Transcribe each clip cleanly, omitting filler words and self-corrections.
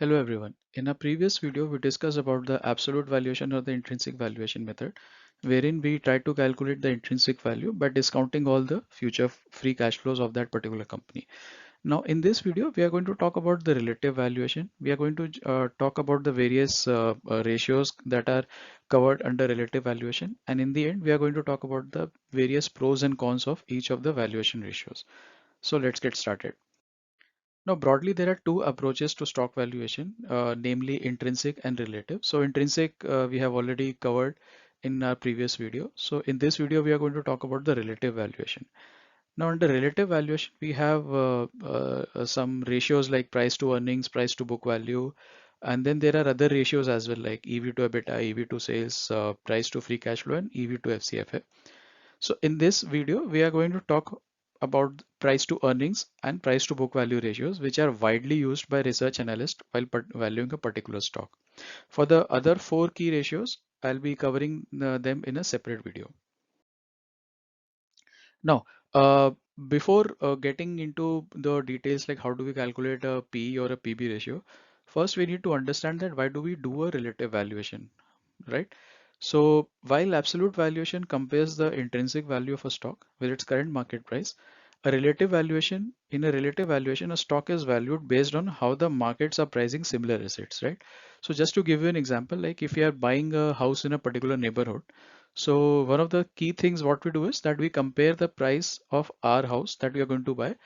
Hello everyone. In a previous video, we discussed about the absolute valuation or the intrinsic valuation method, wherein we try to calculate the intrinsic value by discounting all the future free cash flows of that particular company. Now, in this video, we are going to talk about the relative valuation. We are going to talk about the various ratios that are covered under relative valuation. And in the end, we are going to talk about the various pros and cons of each of the valuation ratios. So let's get started. Now, broadly, there are two approaches to stock valuation, namely intrinsic and relative. So intrinsic, we have already covered in our previous video. So in this video, we are going to talk about the relative valuation. Now, under relative valuation, we have some ratios like price to earnings, price to book value, and then there are other ratios as well like EV to EBITDA, EV to sales, price to free cash flow, and EV to FCFA. So in this video, we are going to talk about price to earnings and price to book value ratios, which are widely used by research analysts while valuing a particular stock. For the other four key ratios, I'll be covering them in a separate video. Now, before getting into the details like how do we calculate a P or a PB ratio, first we need to understand that why do we do a relative valuation, right? So while absolute valuation compares the intrinsic value of a stock with its current market price, in a relative valuation, a stock is valued based on how the markets are pricing similar assets, right? So just to give you an example, like if you are buying a house in a particular neighborhood, so one of the key things what we do is that we compare the price of our house that we are going to buy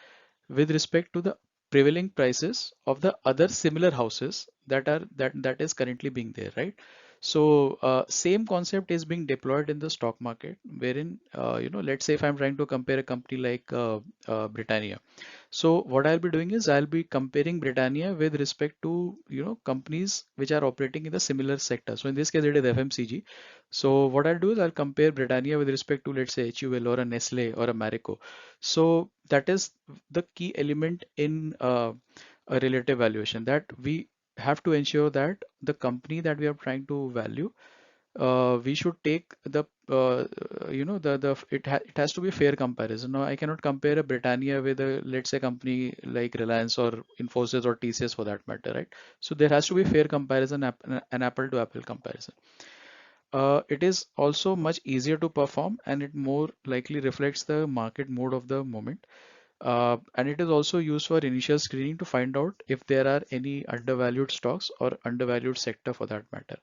with respect to the prevailing prices of the other similar houses that is currently being there, right? So same concept is being deployed in the stock market, wherein let's say if I'm trying to compare a company like Britannia. So what I'll be doing is I'll be comparing Britannia with respect to companies which are operating in the similar sector. So in this case it is FMCG. So what I'll do is I'll compare Britannia with respect to let's say HUL or a Nestle or a Marico. So that is the key element in a relative valuation, that we have to ensure that the company that we are trying to value, we should take the it has to be a fair comparison. Now I cannot compare a Britannia with a let's say company like Reliance or Infosys or TCS for that matter, right? So there has to be fair comparison, an apple to apple comparison. It is also much easier to perform and it more likely reflects the market mood of the moment. And it is also used for initial screening to find out if there are any undervalued stocks or undervalued sector for that matter.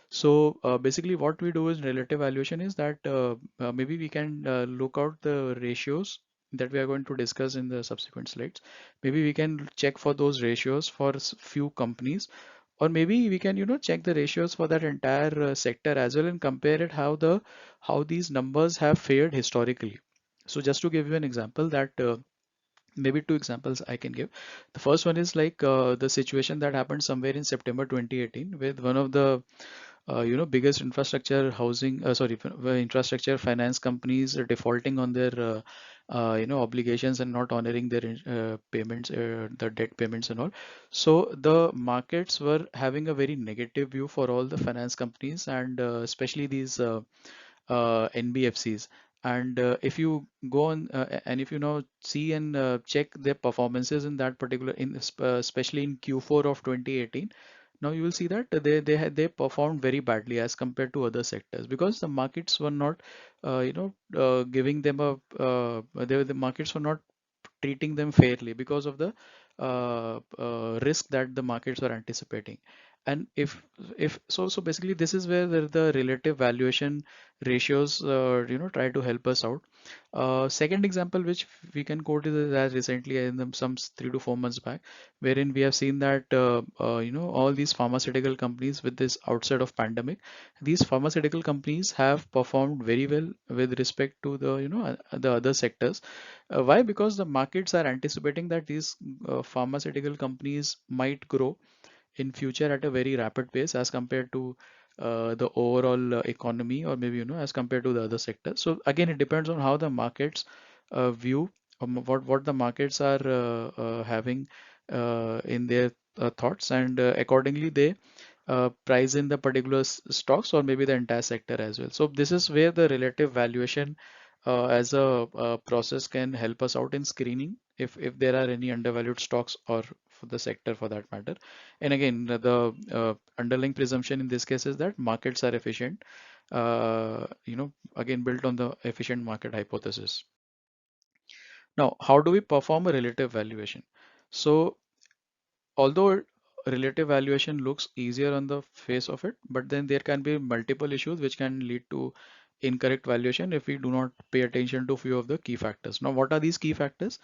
So basically what we do is relative valuation is that maybe we can look out the ratios that we are going to discuss in the subsequent slides. Maybe we can check for those ratios for few companies, or maybe we can check the ratios for that entire sector as well and compare it how these numbers have fared historically. So just to give you an example that maybe two examples I can give. The first one is like the situation that happened somewhere in September 2018 with one of the biggest infrastructure housing infrastructure finance companies defaulting on their obligations and not honoring their payments, the debt payments and all. So the markets were having a very negative view for all the finance companies, and especially these NBFCs. And if you go on and if you now see and check their performances in that particular especially in Q4 of 2018, now you will see that they performed very badly as compared to other sectors because the markets were not giving them the markets were not treating them fairly because of the risk that the markets are anticipating. And if basically this is where the relative valuation ratios try to help us out. Second example which we can quote is as recently in some 3 to 4 months back, wherein we have seen that all these pharmaceutical companies with this outside of pandemic, these pharmaceutical companies have performed very well with respect to the other sectors. Why? Because the markets are anticipating that these pharmaceutical companies might grow in future at a very rapid pace as compared to the overall economy, or maybe as compared to the other sectors. So again, it depends on how the markets view what the markets are having in their thoughts, and accordingly they price in the particular stocks or maybe the entire sector as well. So this is where the relative valuation as a process can help us out in screening if there are any undervalued stocks or for the sector for that matter. And again, the underlying presumption in this case is that markets are efficient, again built on the efficient market hypothesis. Now, how do we perform a relative valuation? So although relative valuation looks easier on the face of it, but then there can be multiple issues which can lead to incorrect valuation if we do not pay attention to few of the key factors. Now, what are these key factors?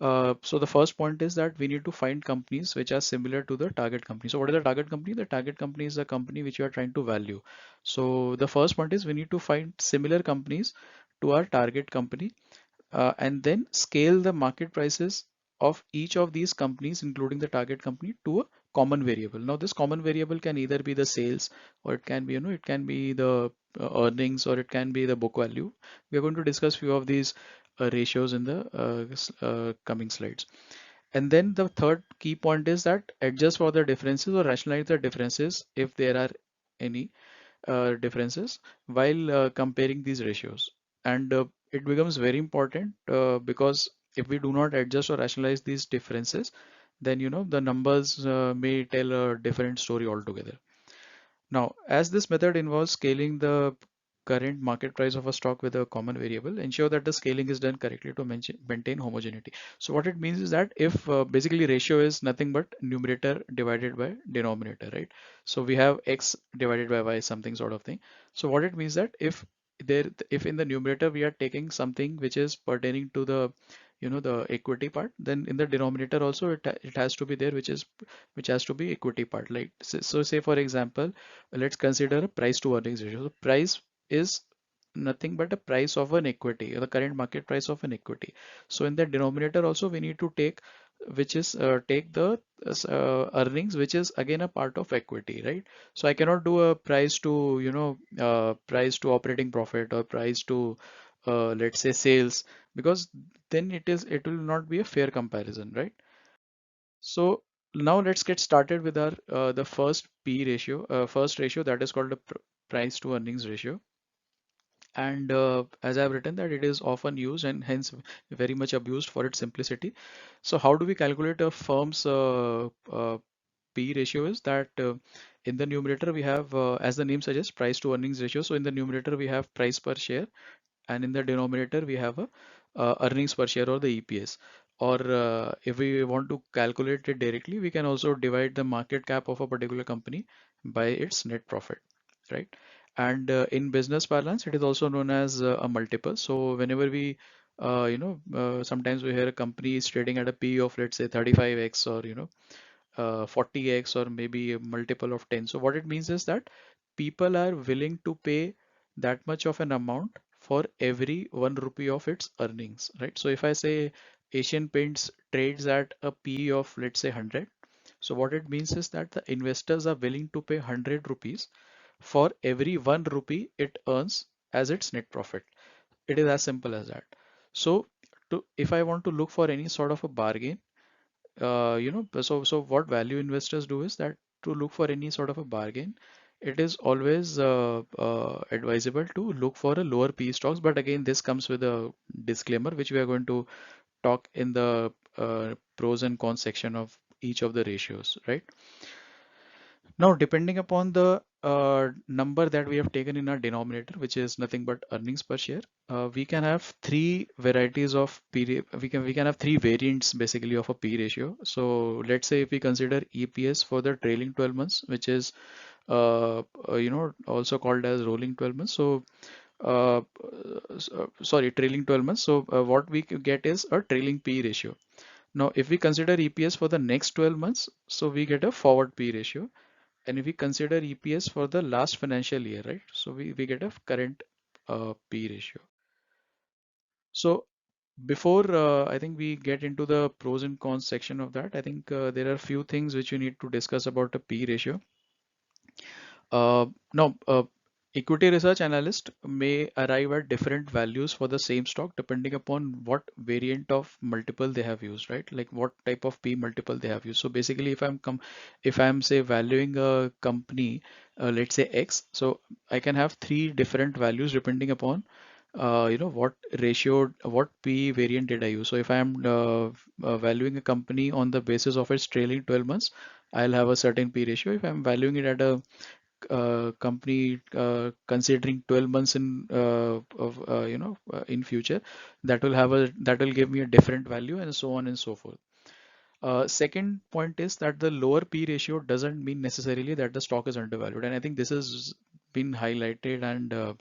So the first point is that we need to find companies which are similar to the target company. So what is the target company? The target company is a company which you are trying to value. So the first point is we need to find similar companies to our target company, and then scale the market prices of each of these companies, including the target company, to a common variable. Now, this common variable can either be the sales, or it can be, it can be the earnings, or it can be the book value. We are going to discuss few of these ratios in the coming slides. And then the third key point is that adjust for the differences or rationalize the differences if there are any differences while comparing these ratios. And it becomes very important because if we do not adjust or rationalize these differences, then the numbers may tell a different story altogether. Now, as this method involves scaling the current market price of a stock with a common variable, ensure that the scaling is done correctly to maintain homogeneity. So what it means is that if basically ratio is nothing but numerator divided by denominator, right? So we have x divided by y, something sort of thing. So what it means that if in the numerator we are taking something which is pertaining to the the equity part, then in the denominator also it has to be there, which has to be equity part. Like so say for example, let's consider a price to earnings ratio. So price is nothing but a price of an equity, or the current market price of an equity. So in the denominator also we need to take, which is take the earnings, which is again a part of equity, right? So I cannot do a price to price to operating profit, or price to let's say sales, because then it will not be a fair comparison, right? So now let's get started with our the first ratio, that is called the price to earnings ratio. And as I've written that it is often used and hence very much abused for its simplicity. So how do we calculate a firm's P ratio? Is that in the numerator we have, as the name suggests, price to earnings ratio. So in the numerator we have price per share, and in the denominator we have a earnings per share, or the EPS. Or if we want to calculate it directly, we can also divide the market cap of a particular company by its net profit, right? And in business parlance it is also known as a multiple. So whenever we sometimes we hear a company is trading at a P of, let's say, 35x, or 40x, or maybe a multiple of 10. So what it means is that people are willing to pay that much of an amount for every 1 rupee of its earnings, right? So if I say Asian Paints trades at a P of, let's say, 100, so what it means is that the investors are willing to pay 100 rupees for every 1 rupee it earns as its net profit. It is as simple as that. So if I want to look for any sort of a bargain, so what value investors do is that to look for any sort of a bargain, it is always advisable to look for a lower P stocks. But again, this comes with a disclaimer, which we are going to talk in the pros and cons section of each of the ratios, right? Now, depending upon the number that we have taken in our denominator, which is nothing but earnings per share, we can have three varieties of we can have three variants basically of a P ratio. So let's say if we consider EPS for the trailing 12 months, which is also called as rolling 12 months. So sorry, trailing 12 months. So what we get is a trailing P ratio. Now, if we consider EPS for the next 12 months, so we get a forward P ratio. And if we consider EPS for the last financial year, right? So we get a current P ratio. So before I think we get into the pros and cons section of that, I think there are a few things which you need to discuss about a P ratio. Now, equity research analyst may arrive at different values for the same stock depending upon what variant of multiple they have used, right? Like what type of P multiple they have used. So basically, if I'm say valuing a company, let's say X, so I can have three different values depending upon what ratio, what P variant did I use. So if I am valuing a company on the basis of its trailing 12 months, I'll have a certain P ratio. If I'm valuing it at a company considering 12 months in in future, that will give me a different value, and so on and so forth. Second point is that the lower P ratio doesn't mean necessarily that the stock is undervalued, and I think this has been highlighted, and uh,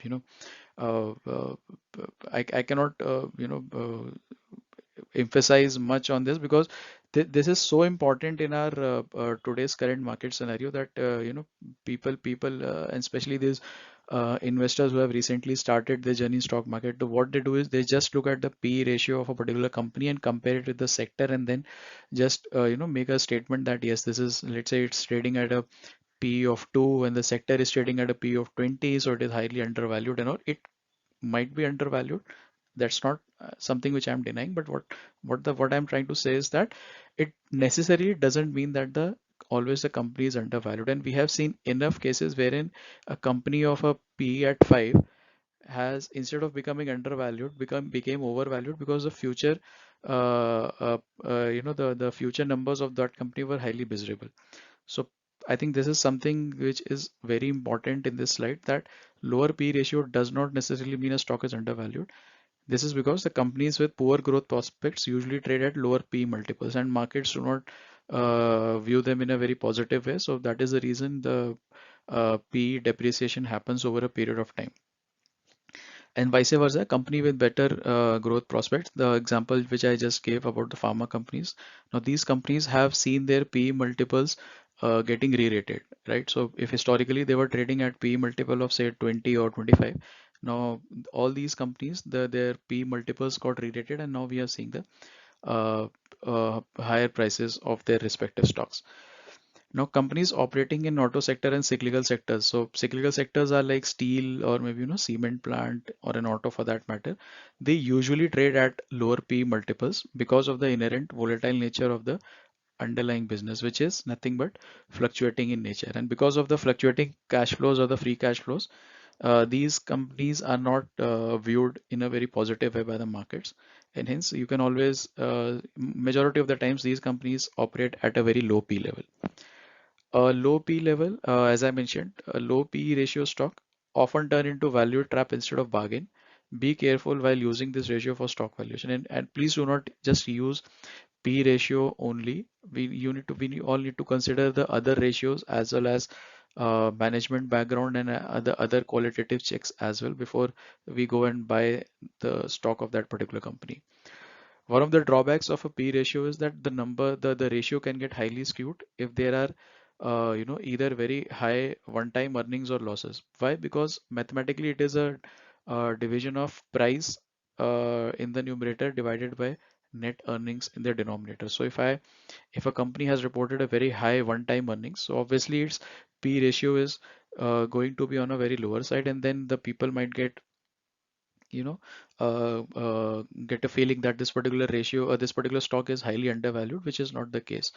uh, I cannot emphasize much on this, because this is so important in our today's current market scenario, that people and especially these investors who have recently started their journey in stock market, what they do is they just look at the P ratio of a particular company and compare it with the sector, and then just make a statement that yes, this is, let's say it's trading at a P of 2 and the sector is trading at a P of 20, so it is highly undervalued and all. It might be undervalued. That's not something which I'm denying, but what I'm trying to say is that it necessarily doesn't mean that the always the company is undervalued. And we have seen enough cases wherein a company of a P at 5 has, instead of becoming undervalued, became overvalued, because the future the future numbers of that company were highly miserable. So I think this is something which is very important in this slide, that lower P ratio does not necessarily mean a stock is undervalued. This is because the companies with poor growth prospects usually trade at lower P multiples, and markets do not view them in a very positive way. So that is the reason the P depreciation happens over a period of time. And vice versa, a company with better growth prospects, the example which I just gave about the pharma companies, now these companies have seen their PE multiples getting re-rated, right? So if historically they were trading at PE multiple of say 20 or 25, now all these companies, their PE multiples got re-rated, and now we are seeing the higher prices of their respective stocks. Now, companies operating in auto sector and cyclical sectors. So cyclical sectors are like steel, or maybe cement plant, or an auto for that matter. They usually trade at lower P multiples because of the inherent volatile nature of the underlying business, which is nothing but fluctuating in nature. And because of the fluctuating cash flows or the free cash flows, these companies are not viewed in a very positive way by the markets. And hence, you can always, majority of the times, these companies operate at a very low P level. A low P level, as I mentioned, a low P ratio stock often turn into value trap instead of bargain. Be careful while using this ratio for stock valuation, and please do not just use P ratio only. We all need to consider the other ratios as well as management background and other qualitative checks as well before we go and buy the stock of that particular company. One of the drawbacks of a P ratio is that the ratio can get highly skewed if there are, either very high one-time earnings or losses. Why? Because mathematically it is a division of price in the numerator divided by net earnings in the denominator. So if a company has reported a very high one-time earnings, so obviously its P ratio is going to be on a very lower side, and then the people might you know get a feeling that this particular ratio or this particular stock is highly undervalued, which is not the case.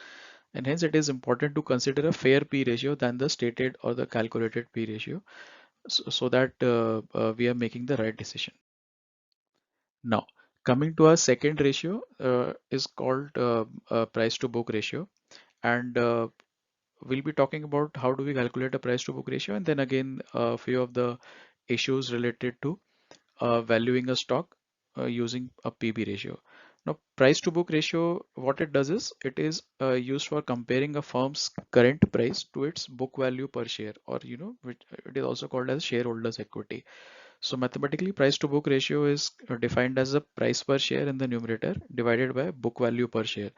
And hence it is important to consider a fair P ratio than the stated or the calculated P ratio, so that we are making the right decision. Now, coming to our second ratio, is called price to book ratio, and we'll be talking about how do we calculate a price to book ratio, and then again a few of the issues related to valuing a stock using a PB ratio. Now, price to book ratio, what it does is it is used for comparing a firm's current price to its book value per share, or which it is also called as shareholders equity. So mathematically, price to book ratio is defined as the price per share in the numerator divided by book value per share.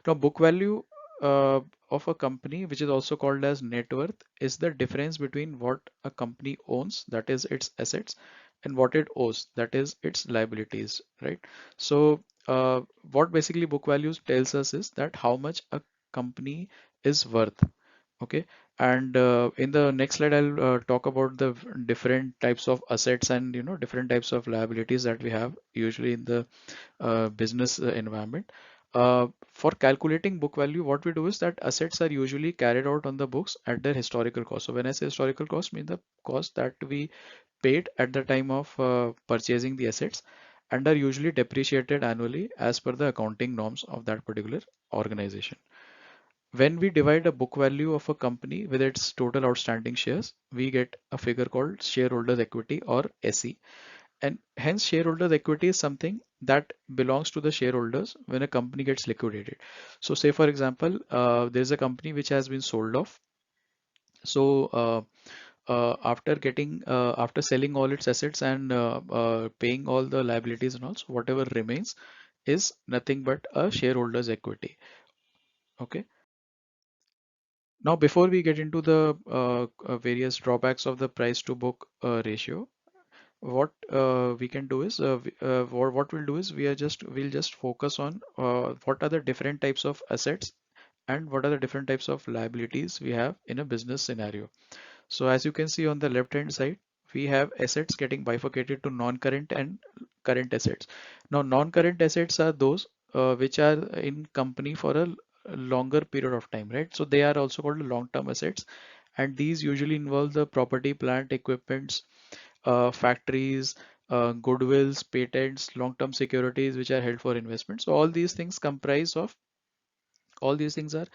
Now, book value uh, of a company, which is also called as net worth, is the difference between what a company owns, that is its assets, and what it owes, that is its liabilities, right? So, what basically book values tells us is that how much a company is worth. Okay, and in the next slide, I'll talk about the different types of assets and different types of liabilities that we have usually in the business environment. For calculating book value, what we do is that assets are usually carried out on the books at their historical cost. So when I say historical cost, mean the cost that we paid at the time of purchasing the assets, and are usually depreciated annually as per the accounting norms of that particular organization. When we divide a book value of a company with its total outstanding shares, we get a figure called shareholders equity or SE. And hence shareholders equity is something that belongs to the shareholders when a company gets liquidated. So say for example, there's a company which has been sold off. So after selling all its assets and paying all the liabilities and also whatever remains is nothing but a shareholders equity. Okay. Now, before we get into the various drawbacks of the price to book ratio, what we can do is what we'll do is we'll just focus on what are the different types of assets and what are the different types of liabilities we have in a business scenario. So as you can see on the left hand side, we have assets getting bifurcated to non-current and current assets. Now, non-current assets are those which are in company for a longer period of time, right? So they are also called long-term assets, and these usually involve the property, plant, equipments, factories, goodwills, patents, long-term securities which are held for investment. So all these things comprise of all these things are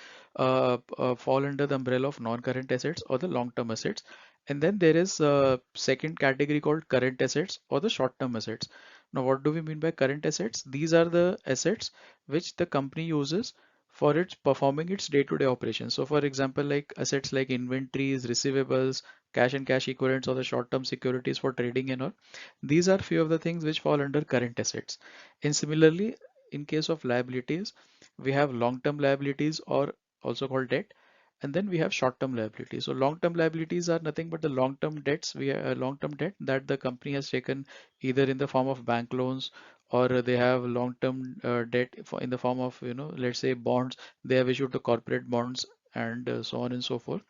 fall under the umbrella of non-current assets or the long-term assets. And then there is a second category called current assets or the short-term assets. Now, what do we mean by current assets? These are the assets which the company uses for its performing its day-to-day operations. So, for example, like assets like inventories, receivables, cash and cash equivalents, or the short-term securities for trading and all. These are few of the things which fall under current assets. And similarly, in case of liabilities, we have long-term liabilities or also called debt, and then we have short-term liabilities. So long-term liabilities are nothing but the long-term debts, long-term debt that the company has taken either in the form of bank loans or they have long-term debt in the form of, let's say bonds. They have issued the corporate bonds and so on and so forth.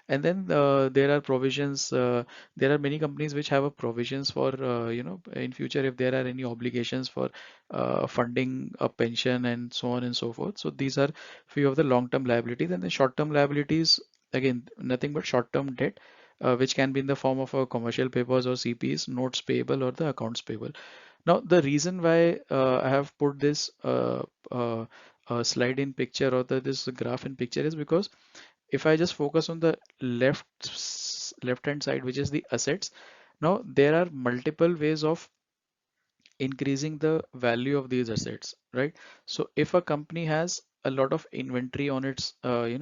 And then there are provisions. There are many companies which have a provisions for in future if there are any obligations for funding a pension and so on and so forth. So these are few of the long-term liabilities, and the short-term liabilities again nothing but short-term debt. Which can be in the form of commercial papers or CPs, notes payable, or the accounts payable. Now, the reason why I have put this slide in picture or this graph in picture is because if I just focus on the left hand side, which is the assets, now there are multiple ways of increasing the value of these assets, right? So if a company has a lot of inventory on its, a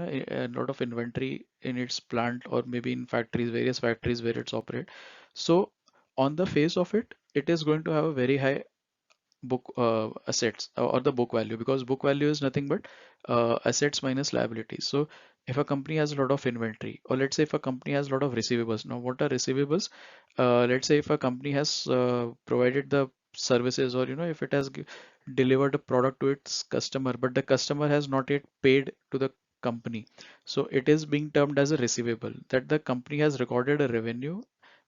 lot of inventory in its plant or maybe in factories, various factories where it's operate, so on the face of it, it is going to have a very high book assets or the book value, because book value is nothing but assets minus liabilities. So if a company has a lot of inventory, or let's say if a company has a lot of receivables. Now what are receivables? Let's say if a company has provided the services, or if it has delivered a product to its customer but the customer has not yet paid to the company, so it is being termed as a receivable that the company has recorded a revenue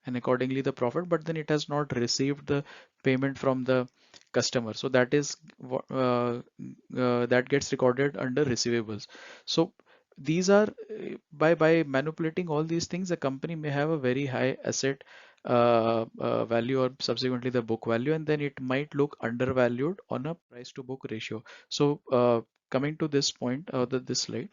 and accordingly the profit, but then it has not received the payment from the customer. So that is that gets recorded under receivables. So these are by manipulating all these things, a company may have a very high asset value or subsequently the book value, and then it might look undervalued on a price to book ratio. So coming to this point, this slide,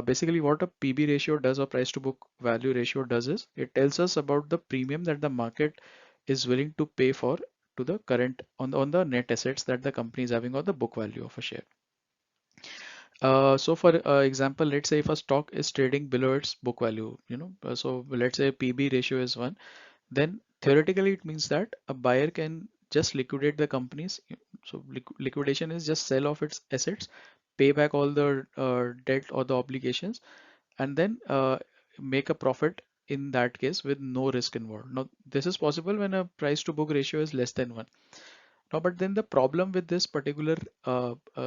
basically what a PB ratio does or price to book value ratio does is it tells us about the premium that the market is willing to pay for to the current on the net assets that the company is having or the book value of a share. So for example, let's say if a stock is trading below its book value, so let's say PB ratio is 1, then theoretically it means that a buyer can just liquidate the companies. So liquidation is just sell off its assets, pay back all the debt or the obligations, and then make a profit in that case with no risk involved. Now, this is possible when a price to book ratio is less than 1. Now, but then the problem with this particular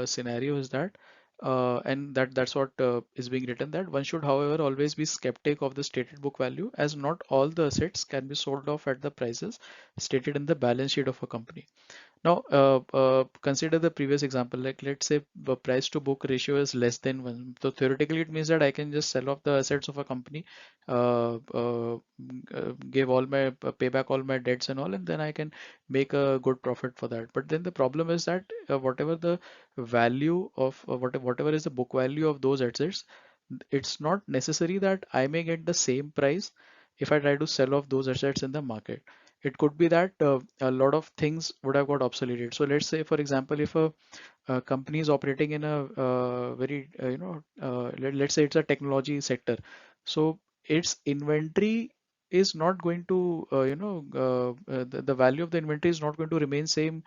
scenario is that, and that's what is being written, that one should, however, always be skeptic of the stated book value, as not all the assets can be sold off at the prices stated in the balance sheet of a company. Now, consider the previous example. Like, let's say the price to book ratio is less than one. So theoretically, it means that I can just sell off the assets of a company, give all my pay back all my debts and all, and then I can make a good profit for that. But then the problem is that whatever the value of whatever is the book value of those assets, it's not necessary that I may get the same price if I try to sell off those assets in the market. It could be that a lot of things would have got obsoleted. So let's say, for example, if a company is operating in a very, let's say it's a technology sector. So its inventory is not going to, the value of the inventory is not going to remain same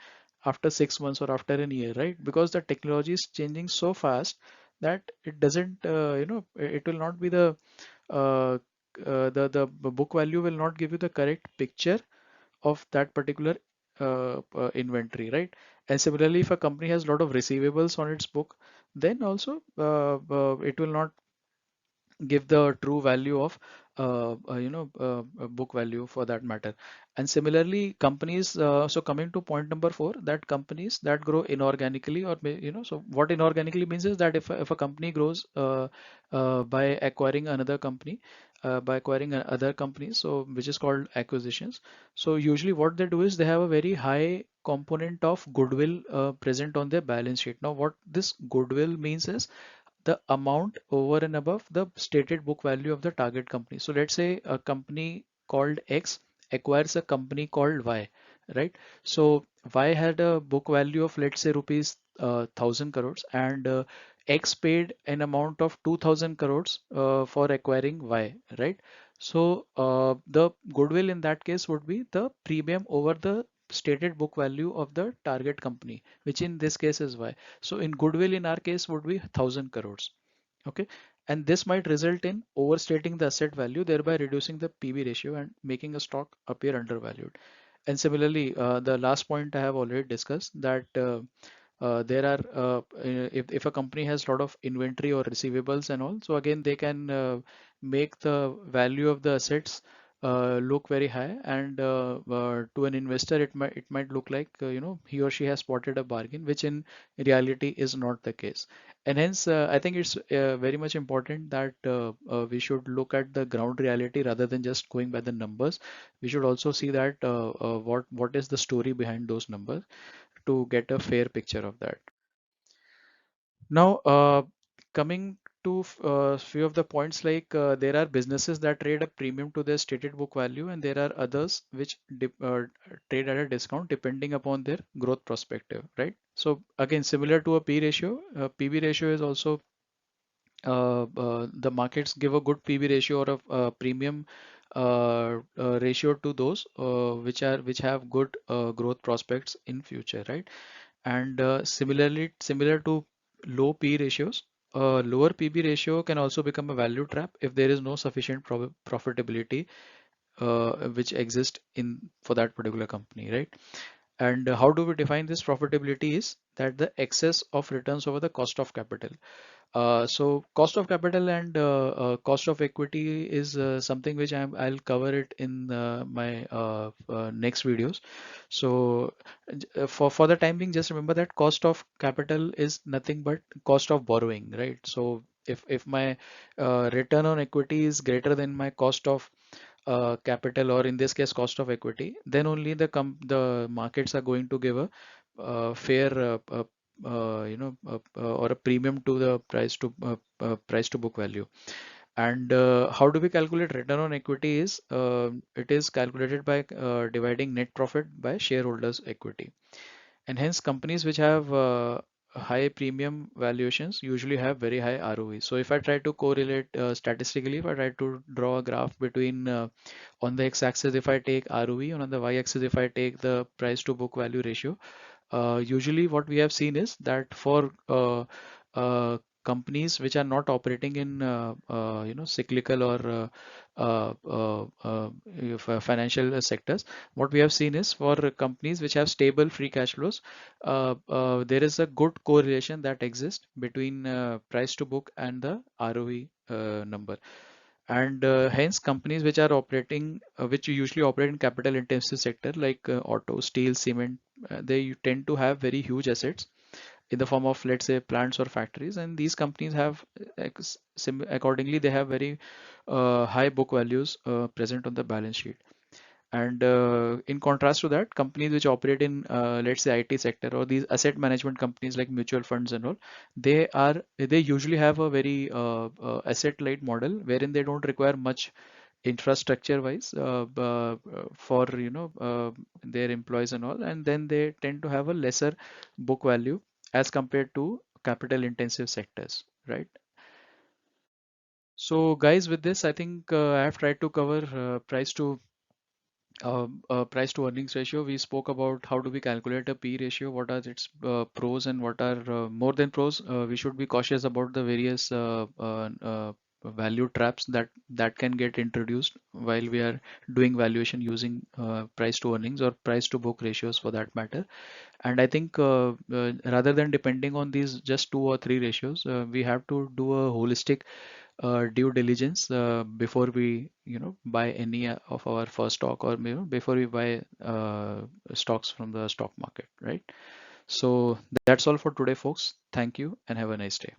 after 6 months or after a year, right? Because the technology is changing so fast that it doesn't, it will not be uh, the book value will not give you the correct picture of that particular inventory, right? And similarly, if a company has a lot of receivables on its book, then also it will not give the true value of book value for that matter. And similarly, companies, so coming to point number four, that companies that grow inorganically, or so what inorganically means is that if a company grows by acquiring another company, by acquiring other companies, so which is called acquisitions. So usually what they do is they have a very high component of goodwill present on their balance sheet. Now what this goodwill means is the amount over and above the stated book value of the target company. So let's say a company called X acquires a company called Y, right? So Y had a book value of, let's say, rupees 1,000 crores, and X paid an amount of 2,000 crores for acquiring Y, right? So the goodwill in that case would be the premium over the stated book value of the target company, which in this case is Y. So in goodwill in our case would be 1,000 crores. Okay. And this might result in overstating the asset value, thereby reducing the PB ratio and making a stock appear undervalued. And similarly, the last point I have already discussed, that there are if a company has a lot of inventory or receivables and all, so again they can make the value of the assets look very high, and to an investor it might look like he or she has spotted a bargain, which in reality is not the case. And hence I think it's very much important that we should look at the ground reality rather than just going by the numbers. We should also see that what is the story behind those numbers to get a fair picture of that. Now, coming to few of the points, like there are businesses that trade a premium to their stated book value, and there are others which trade at a discount depending upon their growth perspective, right? So again, similar to a P ratio, PB ratio is also the markets give a good PB ratio or a premium ratio to those which have good growth prospects in future, right? And similar to low P ratios, lower PB ratio can also become a value trap if there is no sufficient profitability which exist in for that particular company, right? And how do we define this profitability is that the excess of returns over the cost of capital. So cost of capital and cost of equity is something which I'll cover it in my next videos. So for the time being, just remember that cost of capital is nothing but cost of borrowing, right? So if my return on equity is greater than my cost of capital, or in this case cost of equity, then only the markets are going to give a fair or a premium to the price to book value. And how do we calculate return on equity is it is calculated by dividing net profit by shareholders equity. And hence companies which have high premium valuations usually have very high ROE. So if I try to correlate statistically, if I try to draw a graph between on the x-axis if I take ROE, and on the y-axis if I take the price to book value ratio, usually what we have seen is that for companies which are not operating in cyclical or financial sectors, what we have seen is for companies which have stable free cash flows, there is a good correlation that exists between price to book and the ROE number. And hence companies which are operating, which usually operate in capital intensive sector like auto, steel, cement, they tend to have very huge assets in the form of, let's say, plants or factories, and these companies have accordingly they have very high book values present on the balance sheet. And in contrast to that, companies which operate in, let's say, IT sector or these asset management companies like mutual funds and all, they usually have a very asset light model wherein they don't require much infrastructure wise for their employees and all, and then they tend to have a lesser book value as compared to capital intensive sectors, right? So guys, with this I think I have tried to cover price to earnings ratio. We spoke about how do we calculate a P ratio, what are its pros and what are more than pros. We should be cautious about the various value traps that can get introduced while we are doing valuation using price to earnings or price to book ratios for that matter. And I think rather than depending on these just two or three ratios, we have to do a holistic due diligence before we buy any of our first stock, or before we buy stocks from the stock market, right? So that's all for today, folks. Thank you and have a nice day.